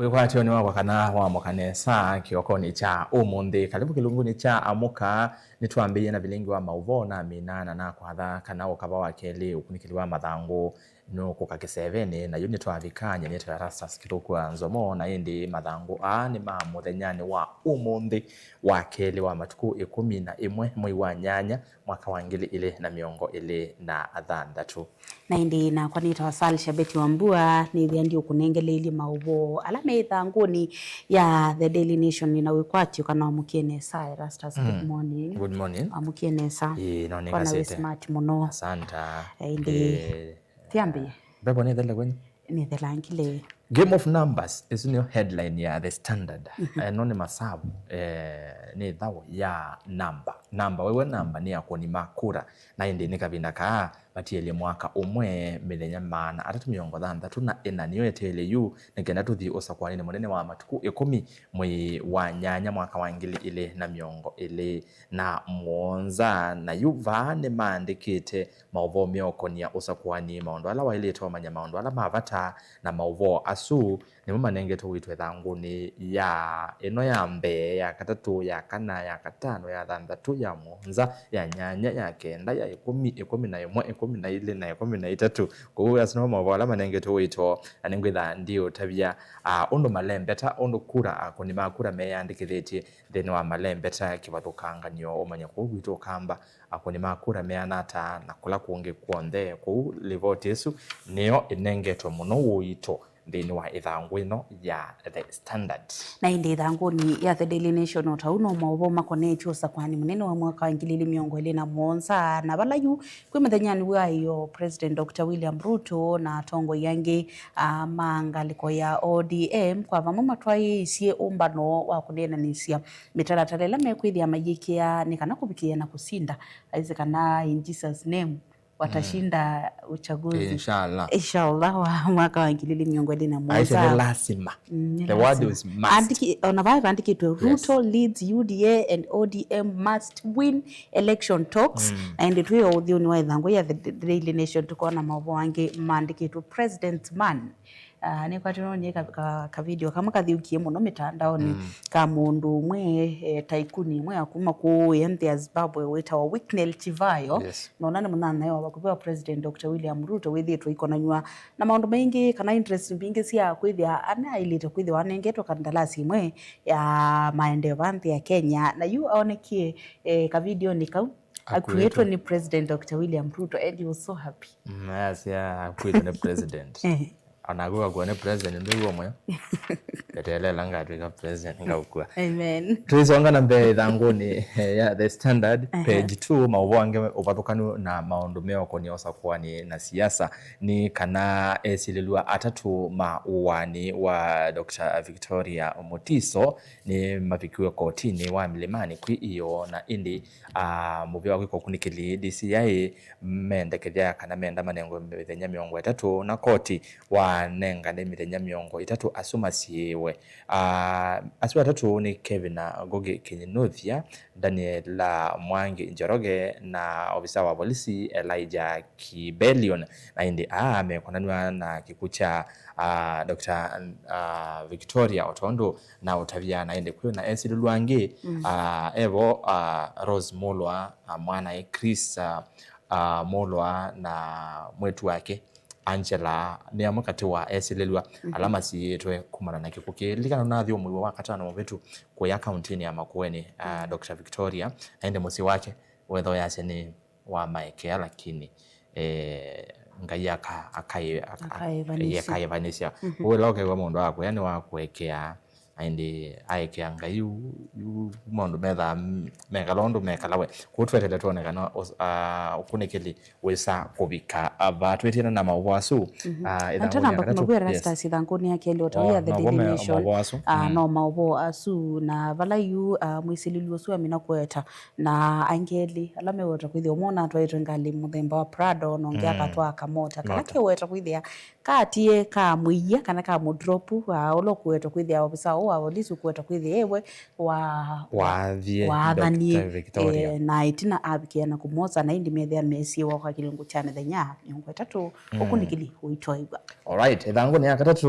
Wikwati oni wakwa kana wa mukanesa kiokoni cha umundi karibu kilunguni cha amuka nitwambiye na bilingi wa mauvona minana na kwatha kana ukaba wakeli ukunikiliwa mathangu no kukakiseveni na yuni twabikanya ni tarasa skitokwa nzomo na indi mathangu ni mamuthenyani wa umundi wakeli wa matuku 11 mwei wa nyanya mwaka wa 2023 na indi na kwani tawasalisha Beti Wambua ni ndio kunengele ili maubo alame thanguni ya The Daily Nation na wikwati kana mukene sa Rastas. Good morning. Good morning. Amukene sa kwa na smart muno asanta indi tiambi bebo ni dele kwenye ni the lankile Game of Numbers is new headline ya The Standard. Noni masabu ni dhawo ya namba wewe namba ni yako ni makura na indi nikabinda kaa batiele mwaka umwe milenya mana atatu miongo thanthatu na ina niyo etele yu nigenda tuthi usakwani ni munene wa matuku 10 mwei wa nyanya mwaka wa 2024 na yu vaane maandikite mauvo miokonia usakwani maondo ala wailetwa manya maondo ala mavata na mauvo asu ni mumanenge tuwitwe thanguni ya ino ya mbe ya katatu ya kana ya katano ya thanthatu ya muonza ya nyanya ya kenda ya 10 na 12 na 13 kuhu asino mawala manenge tuwito anengwitha ndio tabia ondo malembeta ondo kura akoni makura meyandikithiti thini wa malembeta kivathukanganio umanya kuwito kamba akoni makura meyanata na kula kuonge kuonthe kuhu livoti isu niyo inengetwe muno wito thini wa ithangu ino ya The Standard na indi ithanguni ya The Daily Nation utauno mauvo makone chusa kwani munene wa mwaka wa 2017 na balayu kwi muthenyani wayo President Dr. William Ruto na tongo yangi mangaliko ya ODM kwa vamwe matwai isie umbano wa kunenanisia mitaratara ila mekwithia mayikia ni kana kubikia na kusinda aize kana in Jesus name watashinda uchaguzi inshallah wa mwaka wa 2017 lazima the word is must andiki onavive andiki to Ruto leads UDA and ODM must win election talks and tuyo udhioni wa ithangu ya The Daily Nation tukona mavo wange mandiki to President Man ni kwa tunonye ka video kama kathiukie muno mitandaoni ka mundu mwe taikuni mwe akuma ku ente ya Zimbabwe weta wa Wicknell Chivayo nona ni munana yo bakupewa President Dr. William Ruto withitwe ikonanywa na maundu maingi kana interest mbingi cia kwithia ana ilite kwithia wanengetwa kandalasi imwe ya maendeleo ya Kenya na yu aonekie ka video ni kau akuitwa ni President Dr. William Ruto and he was so happy. Yes, yeah, akuitwa ni president anaguwa kuwane president ndio mwe betele langa tuika president ngakua amen tuisonga na mbe thanguni ya The Standard page 2 mauvo wange uvathukanu na maundu meo koniosa kwani na siasa ni kana esililwa atatu mauani wa Dr. Victoria Mutiso ni mavikiwe kotini wa Milimani kwi iyo na indi muvi wa kwiko kunikili DCI mendekethia kana menda manengo mithenya 30 na koti wa nenga ne mithenya 30 asuma siwe asu atatu ni Kevin Goge Kinyinuthia, Daniel Mwangi Njoroge na ofisa wa polisi Elijah Kibelion na indi amekonanwa na kikucha Dr. Victoria Otondo na utavia na indi kuyo na esili luangi evo Rose Molwa mwana Chris Molwa na mwetu wake Angela ni amukati wa esilelwa alama siyetwe kumana na kikuki likana na thio mwiwa wakatano wetu kwa accountini ya makueni Dr. Victoria aende musi wake wedho yase ni wa maekea lakini ngaya akaivanisha uwe loke wa mundu wako yani wakuekea aindi aekea ngayu mundu metha megalondo mekalawe kutwetele tuone kana ukunikili wesa kubika abatwetina na mauwasu antana bakumabwe Rastas thanguni yake ndio tawia The Daily Nation no maubo asu na valayu mwisililu su amina kweta na angeli alame wota kwithia umona twaitwe ngali muthemba wa Prado no ngia katwa kamota kanake weta kwithia katie ka muiya kana ka mudropu olo kweta kwithia obisa wa polisi kweta kwithi ewe wathanie Victoria na itina abikia na kumoza na indi methia mesi wa kwa kilungu cha mithenya 3 ukunikili uitoigwa. Alright, ithangu ni akatatu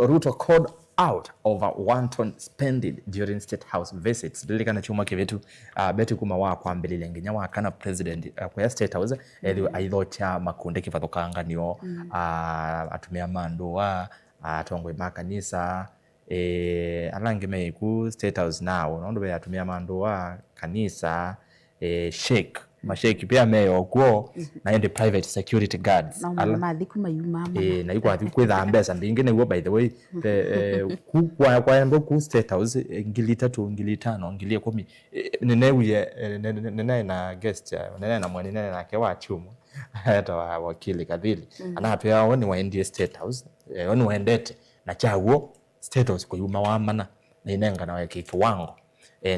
Ruto called out over wanton spending during State House visits. Lilikana chuma kivitu beti kuma wa kwambilile nginya wa kana president kwa State House aitho cha makunde kivathokanga nio atumia mando wa atongwe makanisa alange meiku State House now nondo be atumia mando wa kanisa shake masheki pia meyo kuo na ende private security guards na mathiku mayuma na iko athi kwitha mbesa mbingi niguo by the way kwa endo ku State House ngili 3 ngili 5 ngili 10 nene na guest nene na mwani nene na kewa chumu hata wakili kadhili anapea woni waendie State House woni waendete na chaguo State House kuyuma wa mana na inenga na wake kiwango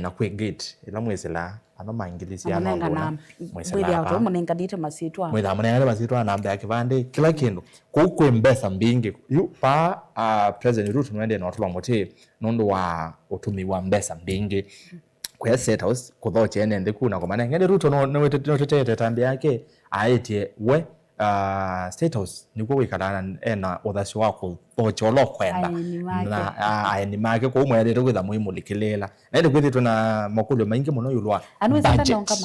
na kwe gate ila mwezela ano maingilisi ya nongona mwezi auto munengadite masitwa mweza munengadite masitwa namba ya kivande kila kindu kukwe mbesa mbingi yu pa President Ruto nwende na watuwa mote nondo wa utumi wa mbesa mbingi kwa State House kuthoche ene ndiku na kumane ngende Ruto no tambi yake aetie we State House nikuwa wikadana ena uthasi wako thocholo kwenda na aeni make kwa umwe yadete kwitha muhimu likilela na ende kwithitwe na makulio maingi muno yulwa budget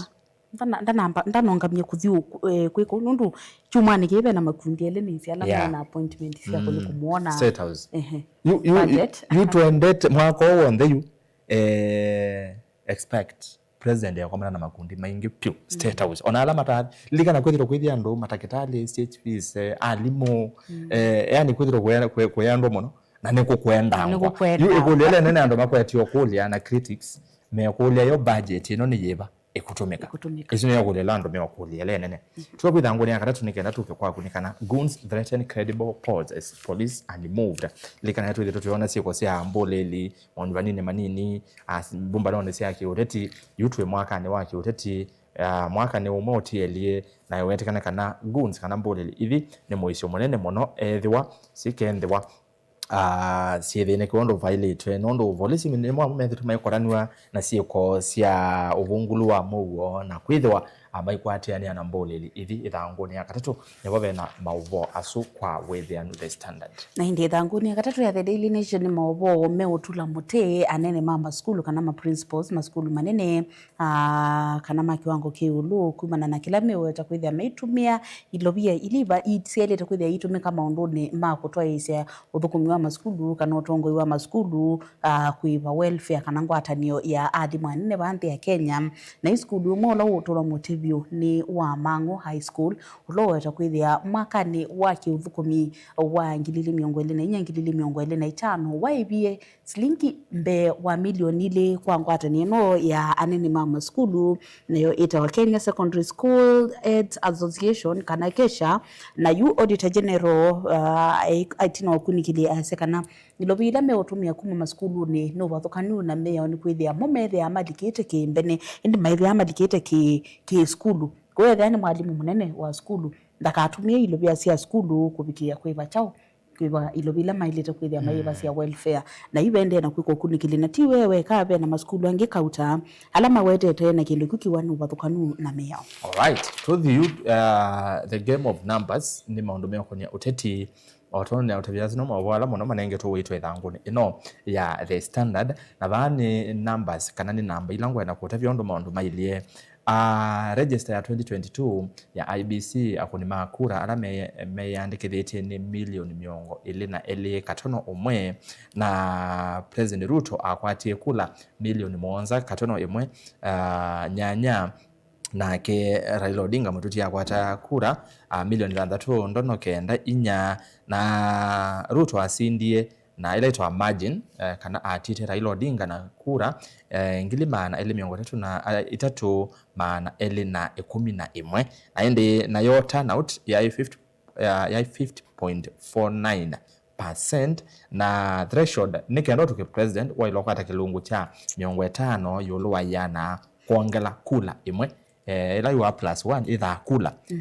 ndanongamye kuthiu kwiko nundu chumani kibe na makundi ele ni cia la na appointment cia kuli kumuona State House you tuendete mwako wonde you expect president ya komana na makundi maingi pyu State House ona alama ta likana kwithiro kwithia ndo matakitali CHPs alimo yani kwithiro kwenda muno na niko kwenda yu ikulele nene ando makwetio kulia na critics me kulia yo budget ino ni yeba ekutumika isino ya kulela ando me kulia le nene tuwa kwitha ngoni akatatu nikenda tuke kwa kunikana goons threaten credible polls as police are moved likana yetu ile tuona siko sia amboleli onvanine manini bumba none sia kioteti yutwe mwaka ne wake oteti mwaka ne umoti elie na yowetekana kana goons kana mboleli ivi ne moisio monene mono ethiwa sikendwa siethine kiondo violate nondo volisi minimwa methu mayikoraniwa na sieko sia uvungulu wa muo na kwithwa amaikwatiani ana mboleli ithi ithanguni ya katatu nebobe na mauvo asu kwa within the standard na hindi ithanguni ya katatu ya The Daily Nation mauvo meutula mute anene mama skulu kana ma principals ma skulu manene kana ma kiwango kiulu kumana na kila meweta kwithia meitumia ilobia iliba itielete kwithia itumika maunduni ma kutwa isia uthukumiwa maskulu kana utongo wa maskulu kuiva welfare kana ngwatanio ya adimu anene banthi ya Kenya na iskulu mola utula mute ni wa Mangu High School uloweta kwithia mwakani wa kiuthukumi wa ngilili miongo ile na inya ngilili miongo ile na 5 waibie silingi mbe wa milioni ile kwa ngwatanio no ya anene mama skulu nayo ita wa Kenya Secondary School Aids Association kana kesha na yu Auditor General aitina okunikili asekana ilobila meutumia kuma maskulu ni no bathokanu na meya ni kwithia momethe amadikite kimbene indi maithe amadikite ki skulu kwa thani mwalimu munene wa skulu ndakatumia ilobia cia skulu kubikia kwiva chao kwiva ilobila mailete kwithia maiva cia welfare na ibende na kwiko kunikili na ti wewe kabe na maskulu ange kauta alama wetete na kindu kukiwanu bathokanu na meya. All right, to the game of numbers ni maundu meo konya uteti otone utabiazi no mawala mono manenge to witwe thanguni ino ya The Standard na bani numbers kana ni namba ilangwa na kutavya ndo maundu mailie register ya 2022 ya IBC akuni makura ala meyandikithite ni milioni miongo ili na eli katono umwe na President Ruto akwatie kula milioni mwonza katono imwe nyanya na ke Raila Odinga mututi akwata kura milioni 3 ndono kenda inya na Ruto asindie na ile to margin kana atite Raila Odinga na kura ngili maana ele miongo 3 na 3 maana ele na 11 na ende na yo turnout ya 50.49% na threshold nikendo tuke president wa ilokata kilungu cha miongo 5 yoluwa yana kuongela kula imwe ila yu plus 1 itha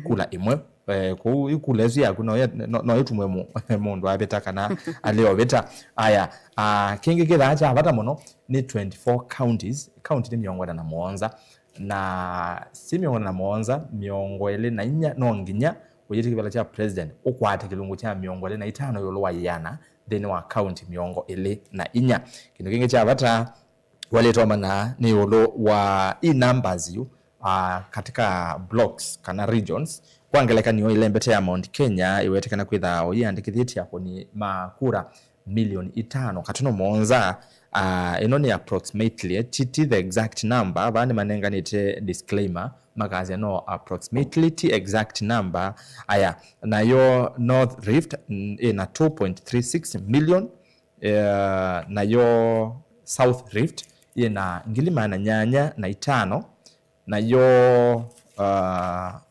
kula imwe ku ikulezi yaku no itumwe mundu abeta kana alio beta aya kingi kithacha bata muno ni 24 counties county ni miongo na muonza na si miongo na muonza miongo ile na inya no nginya uyiti kibala cha president ukwate kilungu cha miongo ile na itano yolo yana then wa county miongo ile na inya kindu kingi cha bata wale tomana ni yolo wa numbers yu katika blocks kana regions kwangeleka niyo ile mbete ya Mount Kenya iwetekana kwitha oyandikithiti yako ni makura milioni 5 katuno monza ino ni approximately titi the exact number bani manenganite disclaimer magazi no approximately the exact number aya na yo North Rift ina 2.36 million na yo South Rift ina ngilima na nyanya na 5 na yo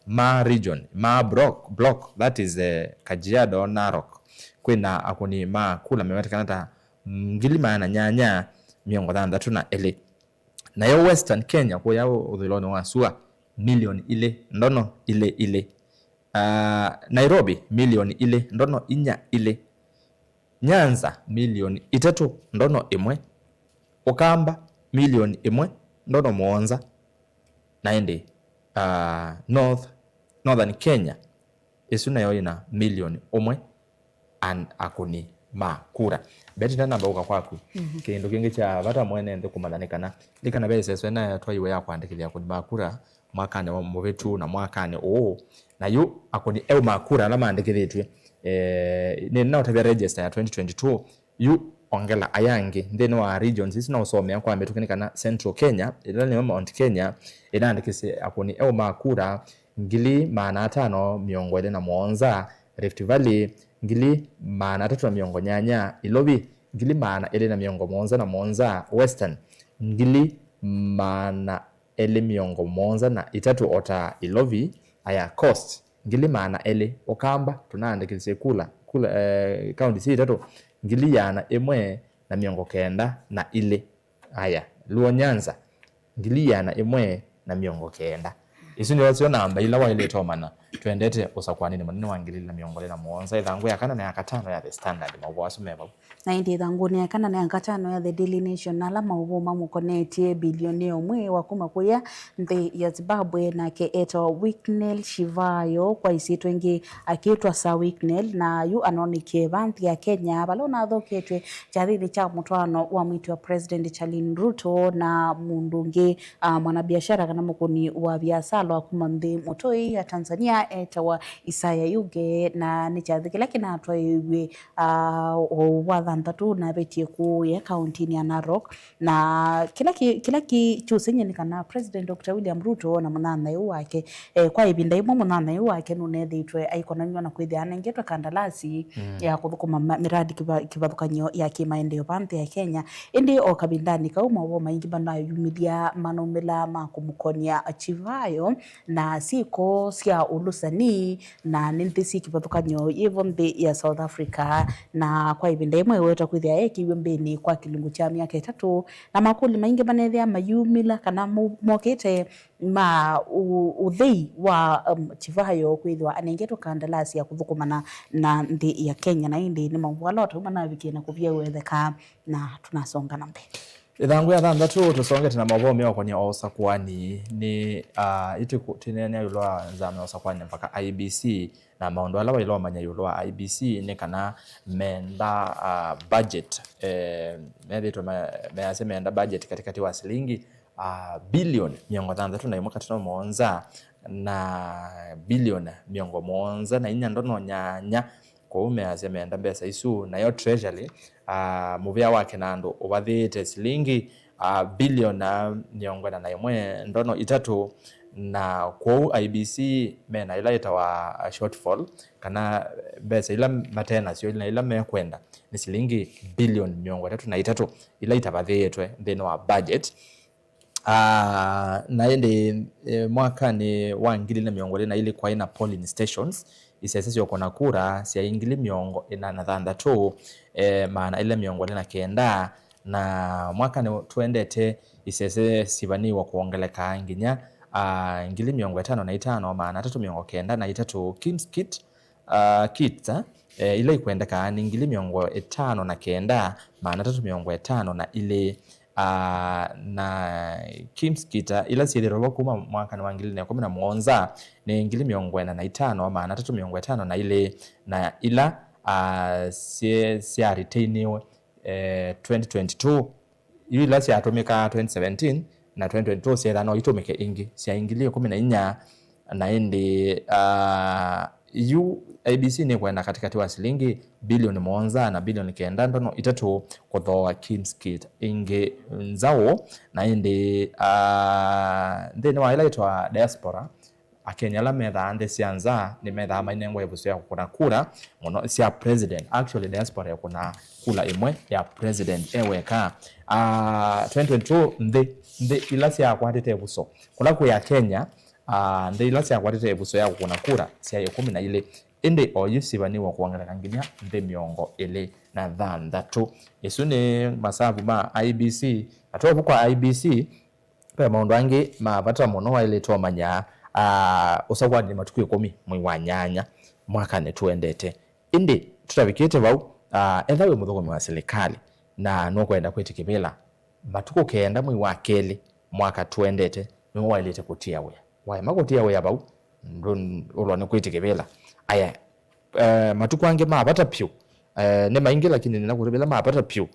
Ma region, Ma block that is Kajiado Narok kwina akoni ma kula mewetekana ta ngilima na nyanya miongo thandatu na ele na yo Western Kenya kwa yao uthiloni wasua milioni ile ndono ile Nairobi milioni ile ndono inya ile Nyanza milioni 3 ndono imwe Ukamba milioni imwe ndono muonza naende Northern Kenya isuna yo ina milioni umwe and akuni makura beti na namba uka kwaku kindu kingi cha bata mwene ndo kumathanikana likana bese swena yatwa iwe ya kwandikithia akuni makura mwakane wa muvetu na mwakane na yu akuni makura ala mandikithitwe ni na utabia register ya 2022 yu ongela ayangi then wa regions isina usomea kwa metukinikana Central Kenya ila ni Mount Kenya inaandikise akuni makura ngili maana 5 miongo ile na muonza Rift Valley ngili maana 3 na miongo nyanya Ilobi ngili maana ile na miongo muonza na muonza Western ngili maana ile miongo muonza na 3 ota Ilobi aya Coast ngili maana ile Okamba tunaandikise kula county si 3 ngili yana emwe na miongo kenda na ile aya Luo Nyanza ngili yana emwe na miongo kenda isu ndio sio namba ila wa ile tomana tuendete usakwani ni maneno wangili na miongo na muonza ithangu ya kana na ya katano ya the standard mabwasu meba na indi thangu ni kana na ya katano ya the Daily Nation na la mauvuma mukonetie bilioni omwe wa kuma kuya nthi ya Zimbabwe na ke eto Wicknell Shivayo kwa isitwe ngi akitwa sa Wicknell na yu anonike banthi ya Kenya balona thoketwe chathini cha mutwano wa mwiti wa President Charlene Ruto na mundungi mwanabiashara kana mukuni wa biashara wa kuma nthi mutoi ya Tanzania etawa Isaya Yuge na ni chathikila kina twaigwe wa thantatu na betie ku ya county ya Narok na kila chusenye ni kana President Dr. William Ruto na munana yu wake kwa ibinda imwe munana yu wake nunethitwe aikonanywa na kwithia anengetwe kandalasi ya kuthukuma miradi kibathukanyo ya kimaendeleo banthi ya Kenya indi o kabindani kauma wo maingi banayo yumilia manomela makumukonia Chivayo na siko sia ulusani na ninthisi kibathukanyo ivo nthi ya South Africa na kwa ibinda imwe weta kwithia ekiwe mbeni kwa kilungu cha miaka 3 na makuli maingi banethia mayumila kana mokete ma uthei wa Chivayo kwithwa anengetwe kandalasi ya kuthukumana na nthi ya Kenya na indi ni mawala otumana wikina kuvia wetheka na tunasonga na mbele ithangu ya thanthatu tusongete na mavomi yako ni osakwani ni iti tinene yulwa nzame osakwani mpaka IBC na maondo ala wailo manya yulwa IBC ni kana menda budget medito mease menda budget katikati wa shilingi bilioni 300 na imwaka tunamonza na bilioni 100 na inya ndono nyanya kwa umease menda mbesa isu na yo treasury muvia wake nando ubathite shilingi bilioni 101 ndono 3 na kwa IBC mena ila itawa shortfall kana besa ila matena sio ila mekwenda ni shilingi bilioni 303 ila itabathitwe thini wa budget na ende mwaka ni wa ngili na miongo na ile kwa ina polling stations isese yokona kura sia ingili miongo ina na thandatu maana ile miongo na kenda na mwaka ni tuendete isese sibani wa kuongeleka nginya ngili 55 maana 393 Kim's Kit kits ile ikwendeka ni ngili 59 maana 350 na ile na Kim's Kit ila sielero kuma mwaka wa ngili 17 ni ngili 45 maana 350 na ile na ila sia retainiwe 2022 ila sia atumika 2017 na 2022 sia no itumike ingi sia ingilie 14 na indi ABC ni kwenda katikati wa shilingi bilioni 1 na bilioni 9 itatu kuthoa Kim's Kit ingi nzao na indi then wa ilaitwa diaspora Akenya la metha ande sianza ni metha mainengo yebuso ya kuna kura muno sia president actually diaspora kuna kula imwe ya president eweka 2022 nde ilasi ya kwatete yebuso kula ku ya Kenya nde ilasi ya kwatete yebuso ya kuna kura sia 10 na ile inde oyusibani wa kuangalia nginya nde miongo ile na thandatu isune masabu ma IBC atoka kwa IBC kwa maundu angi mapata muno wa ile twamanya usagwa ni matukio 10 mwi wa nyanya mwaka ne tuendete indi tutavikite bau ethawe muthogomi wa serikali na no kwenda kwitikibila matuko kenda mwi wa keli mwaka tuendete no wailete kutia we wa magotia we bau ndon ulone kwitikibila aya matuko ange mapata pyu ne maingi lakini ninakutibila mapata pyu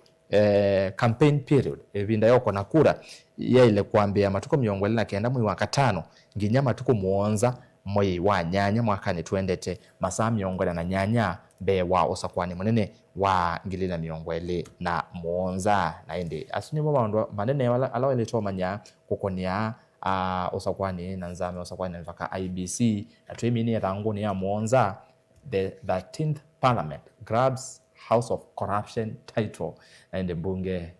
campaign period evinda yoko na kura ya ile kuambia matuko 29 mwi wa 5 nginya matuko 7 mwi wa nyanya mwaka ni tuendete masaa 7 be wa usakwani munene wa ngili na 7 na indi asuni mabandu manene wala alawele tomanya kukonia usakwani na nzame usakwani mpaka IBC atwemini yatanguni ya 7 the 13th parliament grabs House of Corruption title and mbunge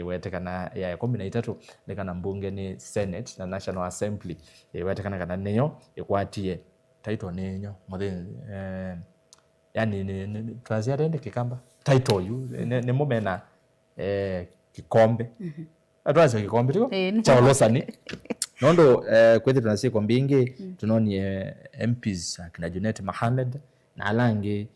wetekana ya 13 lekana mbunge ni Senate na National Assembly wetekana kana neyo ikwatie title nenyo muthe yani ni twaziarende kikamba title yu ni mumena kikombe atwaza kikombe tiko cha olosani nondo kwethi tunasi kombingi tunoni MPs akina Junet Mohamed na alangi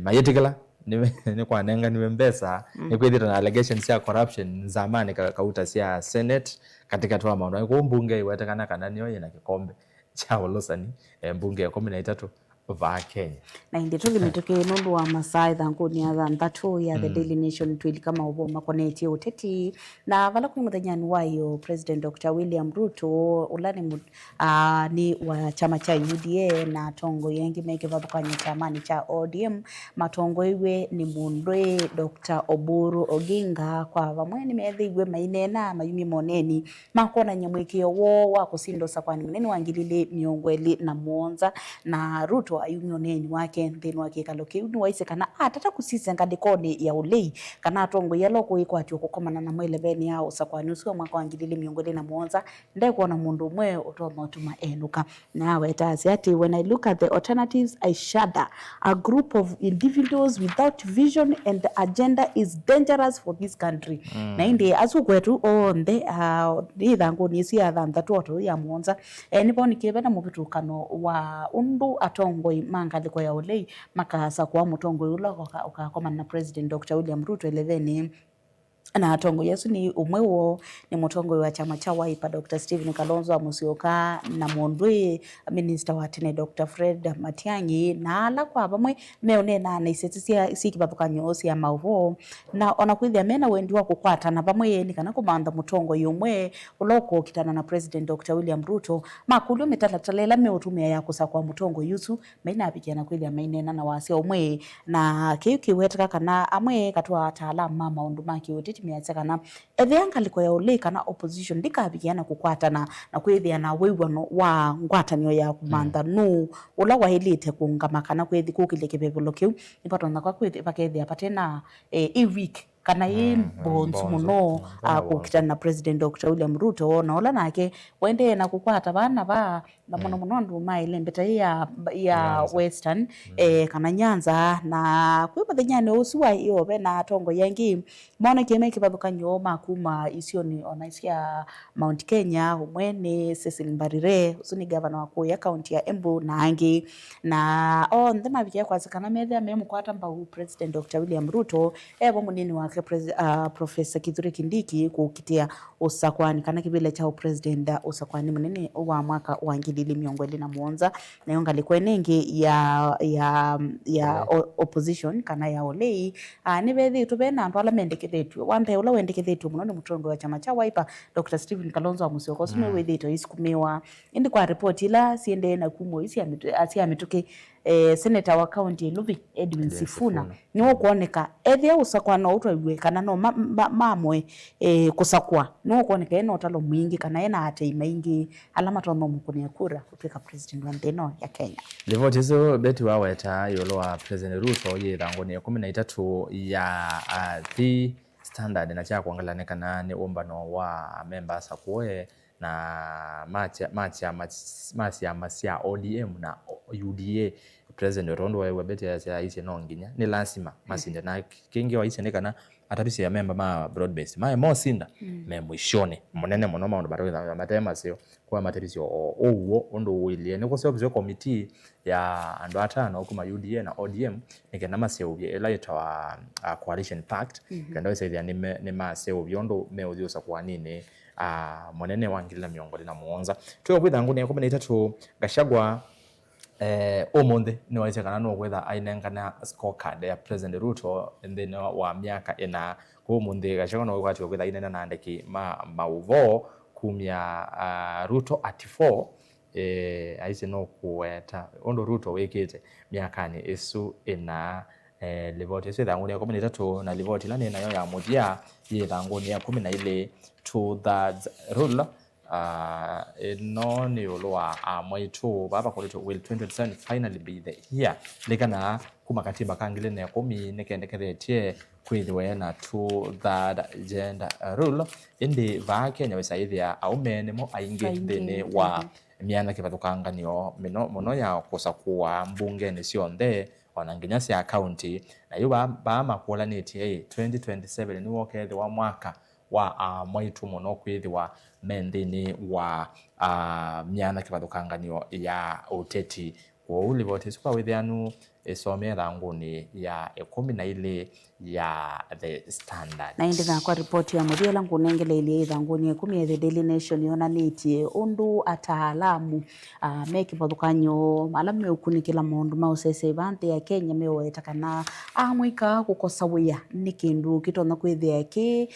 mayetikala ni kwa nenga ni mbesa ni kwithira na allegations ya corruption zamani kauta sia Senate katika toa maono ko mbunge wetekana kana niyo yena kikombe cha olosani mbunge ya 13 va Kenya na indi tulimetoke nundu wa masai thanguni ya thandatu ya the Daily Nation twili kama uboma koneti uteti na vala kuni muthanyani wayo President Dr. William Ruto ulani ni wa chama cha UDA na tongo yengi meke vabukanya chamani cha ODM matongo iwe ni mundwe Dr. Oburu Oginga kwa vamwe ni meethigwe mainena mayumi moneni makona nyamwekio wo wa kusindo sakwani munene wangilile miongweli na muonza na Ruto ayunioneni wake nthini wake kaloke ni waise kana tata kusise ngandikoni ya ulei kana atongo yaloko ikwatio kukomana na mwelebeni yao sakwani usio mwaka wangilile miongweli na muonza ndeko na mundu mwe utoma utuma enuka nawe tazi ati when I look at the alternatives I shudder a group of individuals without vision and agenda is dangerous for this country na indi asu kwetu onde ithangu nisi ya thanthatu oto ya muonza nipo nikibena mubitukano wa undu atongo mangaliko ya ulei makasa kwa mutongo ula ukakomana na President Dr. William Ruto 11 na atongo yesu ni umwewo ni mutongo wa chama cha Wiper Dr. Stephen Kalonzo Musyoka na mondwe minister wa tene Dr. Fred Matiang'i na ala kwa bamwe meone na isetisia sikibabukanyo ya mauvo na ona kwithia mena wendi wa kukwata na bamwe ni kana kumanda mutongo yomwe uloko kitana na President Dr. William Ruto makulio metalatalela meutumia ya kusakwa mutongo yusu maina apikiana kwithia mainena na wasi omwe na kiyuki wetaka kana amwe katwa ataalamu mama undumaki utiti miatsakana ethiangaliko ya ulei kana opposition ndikabikiana kukwatana na kwithiana weiwano wa ngwatanio ya kumanda nu ula wahilite kungamakana kwithi kukile kibebelo kiu ipatona kwa kwithi pakethia patena week kana bonsu muno kukitana na President Dr. William Ruto na ola nake wende na kukwata bana ba na muno nduma ile mbeta ya Western kana Nyanza na kwi bathanyane usuwa iyo be na tongo yangi mona kime kibathuka nyoma kuma isioni onaisia Mount Kenya umwene Cecil Mbarire usuni governor wa Kuya county ya Embu na angi na ndema bikia kwa kana methe memu kwata mba President Dr. William Ruto ebo munini wake Professor Kithure Kindiki kukitia usakwani kana kibile cha president usakwani munini wa mwaka wa 2021 na yonga likwe nengi ya opposition kana ya olei ni bethi tubena ndo alamendekethetwe wambe ula wendekethetwe muno ni mutondo wa chama cha Wiper Dr. Stephen Kalonzo Musyoka sime wethito isikumiwa indi kwa report ila siende na kumo isi amituke senator wa county Luvi Edwin Sifuna niwo kuoneka ethia usakwa no utwaigwe kana no mamwe kusakwa no kuoneka eno talo mwingi kana ena ate maingi alama tono mukunia kura kutweka president wa ndeno ya Kenya Livoti hizo beti waweta yolo wa President Ruto yithangoni ya 13 ya the standard na cha kuangalia kana ni umbano wa members akuwe na masia ODM na UDA President Rondo wa beti ya isi nonginya ni lazima masinde na kingi wa isi nekana atabisi ya member ma broad based ma mo sinda me mwishone monene mono maundu baro matema sio kwa matabisi owo ondo wilie ne ko sio committee ya ando atano kuma UDA na ODM nikena maseo bye elaita wa coalition pact kenda wese ni maseo byondo me udiosa kwa nini monene wangilila miongoli na muonza tuyo kwithangu ne 13 Gachagua omonde ni waise kana no kwetha ainengana scorecard ya President Ruto then wa miaka ina ko munde Gachagua no kwati kwetha inena na andiki mauvo kumya Ruto at 4 aise no kuweta ondo Ruto wekete miaka ni esu ina livoti ese thangu ya 13 na livoti lane nayo ya modia ye thangu ya 12 2/3 rule no ni ulwa mwaitu baba kolito will 2027 finally be the year lekana kuma katiba kangile ne 10 nekendekeretie kwithiwe na 2/3 gender rule indi va Kenya wesaithia aumene mo aingi thini wa miana kivathukanganio muno ya kusakuwa mbunge ni cionthe ona nginya cia county na yu ba makuolanĩtie 2027 ni wokethi wa mwaka wa mwaitu muno kwithiwa mendini wa miana kivathukanganio ya uteti kwa ulivoti sukwa withianu isome ranguni ya 12 ya the standard na indi na kwa report ya muthia langu nengele ile ranguni ya 10 ya the Daily Nation yonanitie undu ataalamu meki pathukanyo malame ukunikila maundu ma usese bante ya Kenya meweta kana amwika gukosa wia ni kindu kitona kwithia ki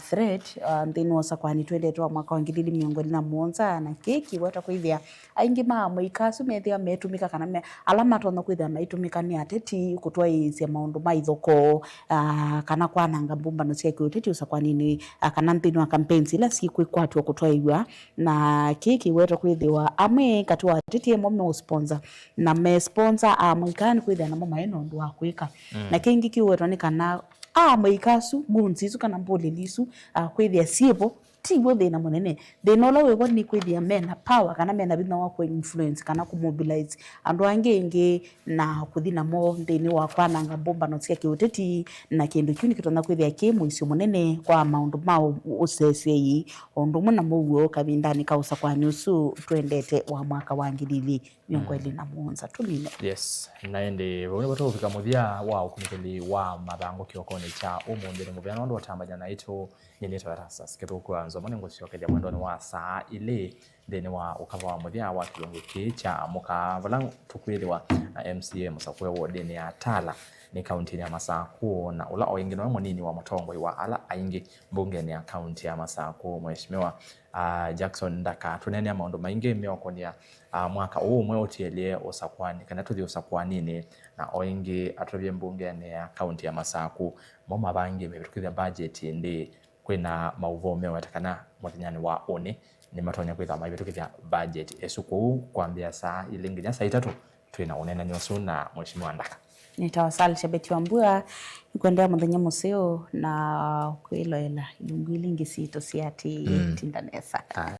threat nthini wasa kwani twendete wa mwaka wa 2021 na kiki weta kwithia aingi mamwika sumethia metumika kana alama tona kwithia maitumika ni ateti kutwa isi maundu ma ithoko kana kwananga mbumbano cia kiuteti usakwa nini kana nthini wa campaigns ila sikwatwa kutwa igwa na kiki weta kwithiwa amwe katwa ateti mo sponsor na me sponsor amwikani kwithia na mama eno ndu akwika na kingi kiwetwa ni kana mwikasu gunzizu kana mbolelisu kwithia sibo tiwo thina munene thina ula wigo ni kwithia mena power kana mena bina wa ku influence kana ku mobilize andu angi na kuthina mo thini wa kwananga mbumbano cia kiuteti na kindu kiuni kitona kwithia ki muicio munene kwa maundu ma usesei ondu muna muguo kabindani kausa kwa nyusu twendete wa mwaka wa 2021 tumine yes naende wone bato kufika muthia wa ukunikeli wa mathango kiokoni cha umundi muvya ndu watambanya na itu nyenetwa rasa siketo kwanza mone ngociokeja mwendoni wa saa ile thini wa ukava wa muthia wa kilungu ki cha mukavala tukwithiwa na MCA musakwe wodini ya Tala ni county ya Masaku na ula oingi no munini wa Mutongoi wa ala aingi mbunge ya county ya Masaku mheshimiwa Jackson Ndaka tunene maundu maingi miokonia mwaka umwe otielie usakwani kana tuthi usakwani ni na oingi atrovye mbunge ya county ya Masaku moma bangi mebitukithia budget ndi kwina mauvome watakana muthinyani wa one ni matonya kwitha maibitukithia budget esuku kwambia saa ilinginya saa 3 twina unena nyosu na mheshimiwa Ndaka nitawasalisha Beti Wambua kwendea muthenya museo na kwiloela ilungu ilingi sito siati tindanesa